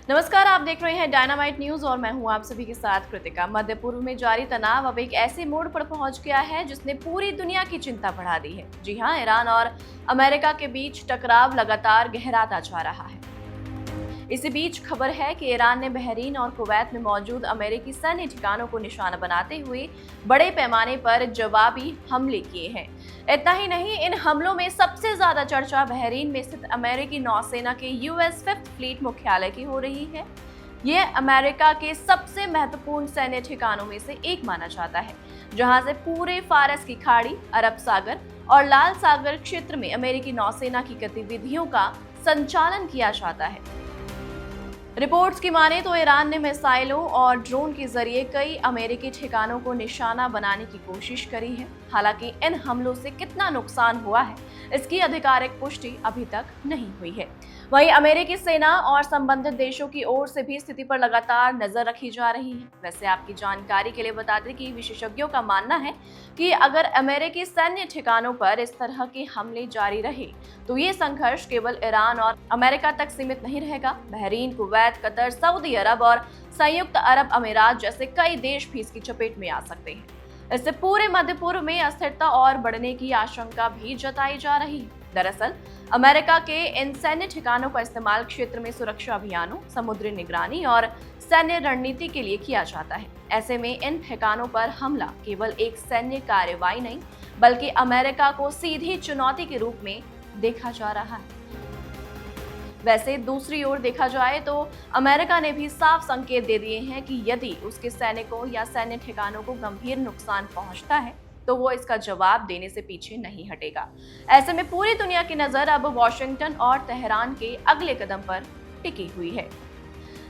नमस्कार, आप देख रहे हैं डायनामाइट न्यूज और मैं हूं आप सभी के साथ कृतिका। मध्य पूर्व में जारी तनाव अब एक ऐसे मोड़ पर पहुंच गया है जिसने पूरी दुनिया की चिंता बढ़ा दी है। जी हां, ईरान और अमेरिका के बीच टकराव लगातार गहराता जा रहा है। इसी बीच खबर है कि ईरान ने बहरीन और कुवैत में मौजूद अमेरिकी सैन्य ठिकानों को निशाना बनाते हुए बड़े पैमाने पर जवाबी हमले किए हैं। इतना ही नहीं, इन हमलों में सबसे ज्यादा चर्चा बहरीन में स्थित अमेरिकी नौसेना के यूएस 5th फ्लीट मुख्यालय की हो रही है। ये अमेरिका के सबसे महत्वपूर्ण सैन्य ठिकानों में से एक माना जाता है, जहां से पूरे फारस की खाड़ी, अरब सागर और लाल सागर क्षेत्र में अमेरिकी नौसेना की गतिविधियों का संचालन किया जाता है। रिपोर्ट्स की माने तो ईरान ने मिसाइलों और ड्रोन के जरिए कई अमेरिकी ठिकानों को निशाना बनाने की कोशिश करी है। हालांकि इन हमलों से कितना नुकसान हुआ है, इसकी आधिकारिक पुष्टि अभी तक नहीं हुई है। वहीं अमेरिकी सेना और संबंधित देशों की ओर से भी स्थिति पर लगातार नजर रखी जा रही है। वैसे आपकी जानकारी के लिए बता दें कि विशेषज्ञों का मानना है कि अगर अमेरिकी सैन्य ठिकानों पर इस तरह के हमले जारी रहे तो ये संघर्ष केवल ईरान और अमेरिका तक सीमित नहीं रहेगा। बहरीन, कुवैत, कतर, सऊदी अरब और संयुक्त अरब अमीरात जैसे कई देश भी इसकी चपेट में आ सकते हैं। इससे पूरे मध्य पूर्व में अस्थिरता और बढ़ने की आशंका भी जताई जा रही है। दरअसल अमेरिका के इन सैन्य ठिकानों का इस्तेमाल क्षेत्र में सुरक्षा अभियानों, समुद्री निगरानी और सैन्य रणनीति के लिए किया जाता है। ऐसे में इन ठिकानों पर हमला केवल एक सैन्य कार्रवाई नहीं, बल्कि अमेरिका को सीधी चुनौती के रूप में देखा जा रहा है। वैसे दूसरी ओर देखा जाए तो अमेरिका ने भी साफ संकेत दे दिए हैं कि यदि उसके सैनिकों या सैन्य ठिकानों को गंभीर नुकसान पहुंचता है तो वो इसका जवाब देने से पीछे नहीं हटेगा। ऐसे में पूरी दुनिया की नजर अब वॉशिंगटन और तेहरान के अगले कदम पर टिकी हुई है।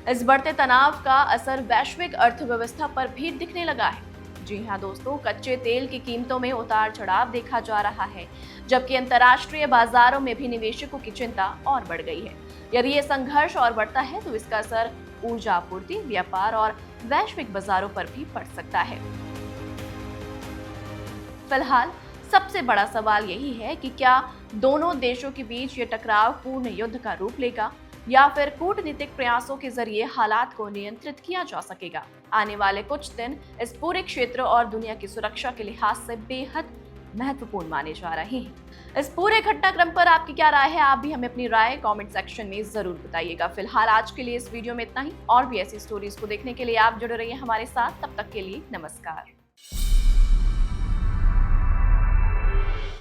इस बढ़ते तनाव का असर वैश्विक अर्थव्यवस्था पर भी दिखने लगा है। जी हाँ दोस्तों, कच्चे तेल की कीमतों में उतार चढ़ाव देखा जा रहा है, जबकि अंतर्राष्ट्रीय बाजारों में भी निवेशकों की चिंता और बढ़ गई है। यदि ये संघर्ष और बढ़ता है तो इसका असर ऊर्जा आपूर्ति, व्यापार और वैश्विक बाजारों पर भी पड़ सकता है। फिलहाल सबसे बड़ा सवाल यही है कि क्या दोनों देशों के बीच ये टकराव पूर्ण युद्ध का रूप लेगा या फिर कूटनीतिक प्रयासों के जरिए हालात को नियंत्रित किया जा सकेगा। आने वाले कुछ दिन इस पूरे क्षेत्र और दुनिया की सुरक्षा के लिहाज से बेहद महत्वपूर्ण माने जा रहे हैं। इस पूरे घटनाक्रम पर आपकी क्या राय है? आप भी हमें अपनी राय कमेंट सेक्शन में जरूर बताइएगा। फिलहाल आज के लिए इस वीडियो में इतना ही। और भी ऐसी स्टोरीज को देखने के लिए आप जुड़े रहिए हमारे साथ। तब तक के लिए नमस्कार।